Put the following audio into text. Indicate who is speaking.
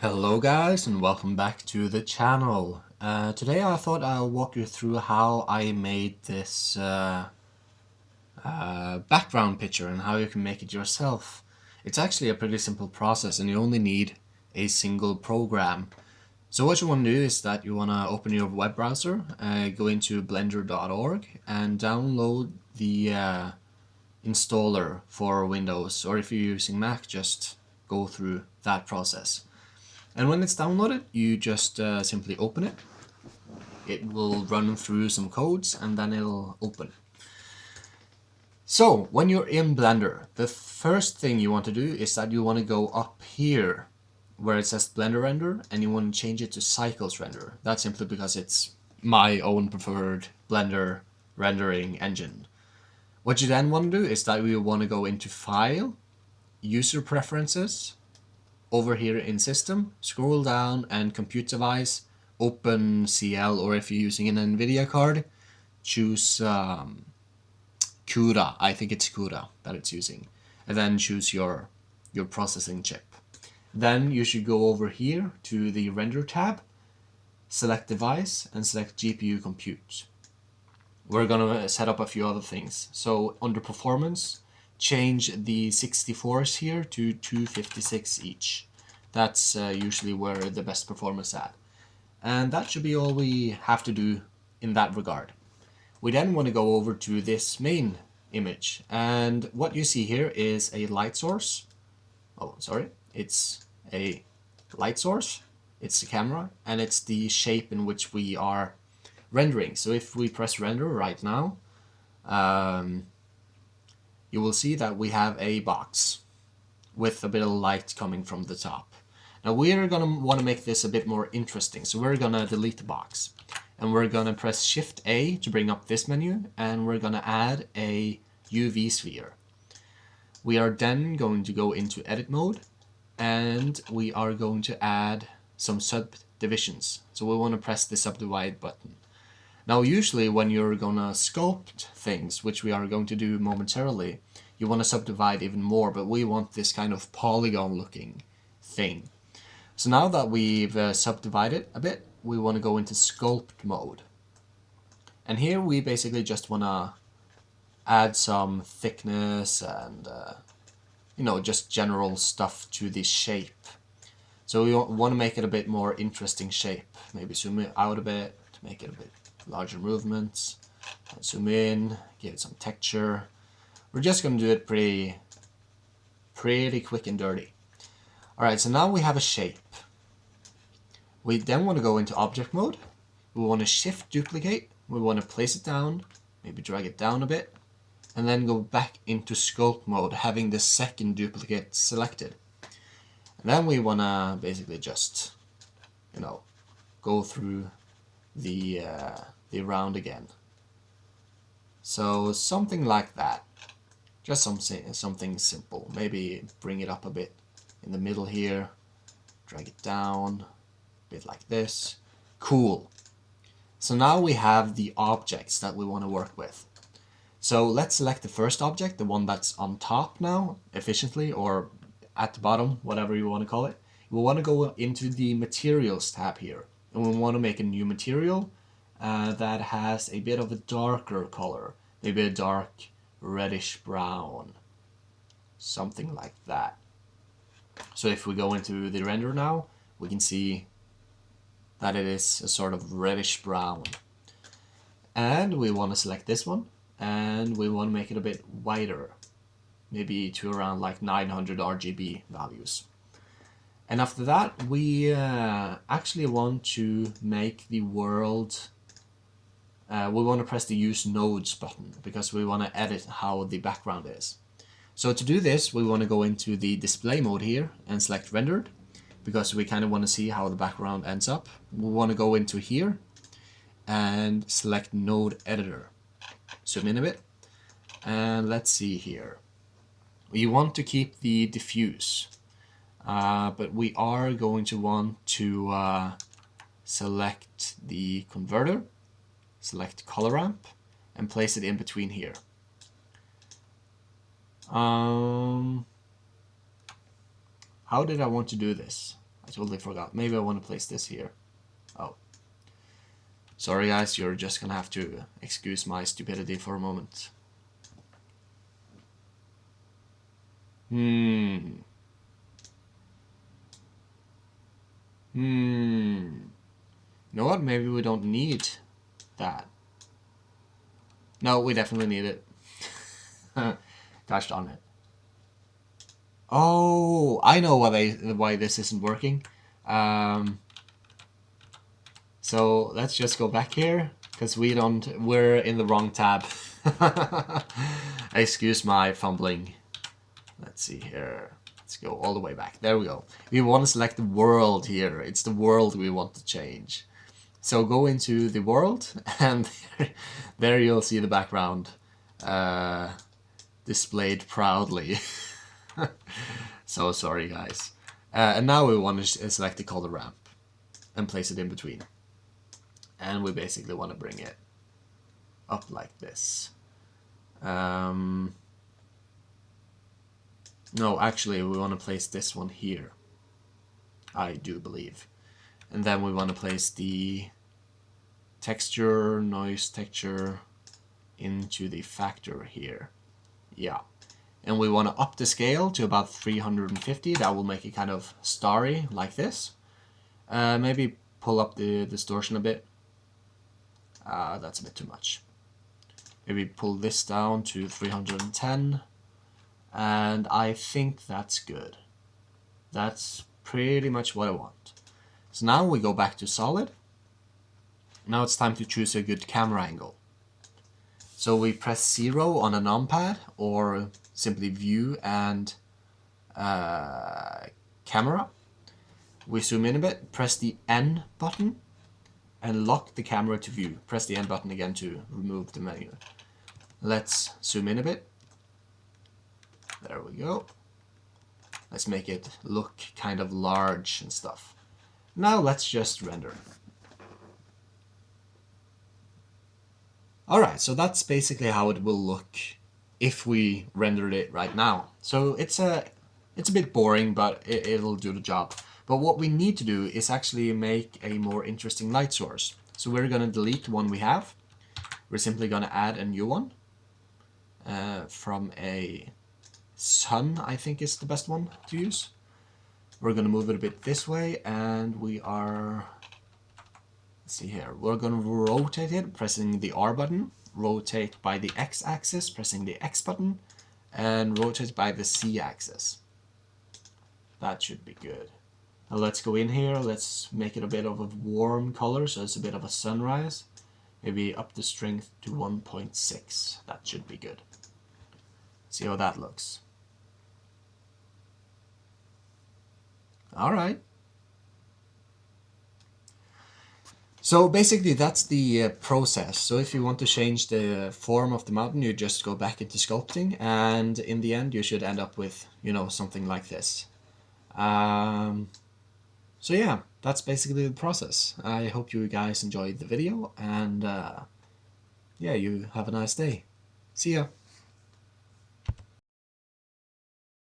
Speaker 1: Hello guys and welcome back to the channel. Today I thought I'll walk you through how I made this background picture and how you can make it yourself. It's actually a pretty simple process and you only need a single program. So what you want to do is that you want to open your web browser, go into blender.org and download the installer for Windows, or if you're using Mac, just go through that process. And when it's downloaded, you just simply open it. It will run through some codes and then it'll open. So when you're in Blender, the first thing you want to do is that you want to go up here where it says Blender Render and you want to change it to Cycles Render. That's simply because it's my own preferred Blender rendering engine. What you then want to do is that you want to go into File, User Preferences, over here in System, scroll down and Compute Device, open CL, or if you're using an NVIDIA card, choose CUDA. I think it's CUDA that it's using. And then choose your processing chip. Then you should go over here to the Render tab, select Device, and select GPU Compute. We're gonna set up a few other things. So under Performance, change the 64s here to 256 each. That's usually where the best performance at. And that should be all we have to do in that regard. We then want to go over to this main image. And what you see here is a light source. Oh, sorry. It's a light source. It's the camera. And it's the shape in which we are rendering. So if we press render right now, you will see that we have a box with a bit of light coming from the top. Now we're going to want to make this a bit more interesting, so we're going to delete the box. And we're going to press Shift A to bring up this menu, and we're going to add a UV sphere. We are then going to go into Edit mode, and we are going to add some subdivisions. So we want to press the Subdivide button. Now usually when you're going to sculpt things, which we are going to do momentarily, you want to subdivide even more, but we want this kind of polygon looking thing. So now that we've subdivided a bit, we want to go into sculpt mode. And here we basically just want to add some thickness and just general stuff to the shape. So we want to make it a bit more interesting shape. Maybe zoom it out a bit to make it a bit larger movements. And zoom in, give it some texture. We're just going to do it pretty quick and dirty. Alright, so now we have a shape. We then want to go into object mode. We want to shift duplicate. We want to place it down, maybe drag it down a bit, and then go back into sculpt mode, having the second duplicate selected. And then we want to basically just, go through the round again. So something like that. Just something simple. Maybe bring it up a bit in the middle here, drag it down, a bit like this. Cool. So now we have the objects that we want to work with. So let's select the first object, the one that's on top now, efficiently, or at the bottom, whatever you want to call it. We want to go into the materials tab here, and we want to make a new material that has a bit of a darker color, maybe a dark reddish brown, something like that. So if we go into the render now, we can see that it is a sort of reddish brown. And we want to select this one, and we want to make it a bit wider, maybe to around like 900 RGB values. And after that, we actually want to make the world, we want to press the Use Nodes button, because we want to edit how the background is. So to do this, we want to go into the display mode here and select rendered, because we kind of want to see how the background ends up. We want to go into here and select node editor. Zoom in a bit, and let's see here. We want to keep the diffuse, but we are going to want to select the converter, select color ramp, and place it in between here. How did I want to do this? I totally forgot. Maybe I want to place this here. Oh. Sorry guys, you're just gonna have to excuse my stupidity for a moment. You know what? Maybe we don't need that. No, we definitely need it. Gosh darn it. Oh, I know why this isn't working. So let's just go back here, because we're in the wrong tab. Excuse my fumbling. Let's see here. Let's go all the way back. There we go. We want to select the world here. It's the world we want to change. So go into the world, and there you'll see the background displayed proudly. So sorry guys. And now we want to select the color ramp and place it in between. And we basically want to bring it up like this. No, actually we want to place this one here, I do believe. And then we want to place the texture, noise texture into the factor here. Yeah. And we want to up the scale to about 350. That will make it kind of starry like this. Maybe pull up the distortion a bit. That's a bit too much. Maybe pull this down to 310. And I think that's good. That's pretty much what I want. So now we go back to solid. Now it's time to choose a good camera angle. So we press 0 on a numpad, or simply view and camera. We zoom in a bit, press the N button, and lock the camera to view. Press the N button again to remove the menu. Let's zoom in a bit. There we go. Let's make it look kind of large and stuff. Now let's just render. Alright, so that's basically how it will look if we rendered it right now. So it's a bit boring, but it'll do the job. But what we need to do is actually make a more interesting light source. So we're going to delete the one we have. We're simply going to add a new one from a sun, I think is the best one to use. We're going to move it a bit this way, and we are, let's see here, we're going to rotate it, pressing the R button, rotate by the X axis, pressing the X button, and rotate by the Z axis. That should be good. Now let's go in here, let's make it a bit of a warm color, so it's a bit of a sunrise. Maybe up the strength to 1.6. That should be good. See how that looks. Alright. So basically that's the process. So if you want to change the form of the mountain, you just go back into sculpting, and in the end you should end up with, you know, something like this. So yeah, that's basically the process. I hope you guys enjoyed the video, and yeah, you have a nice day. See ya.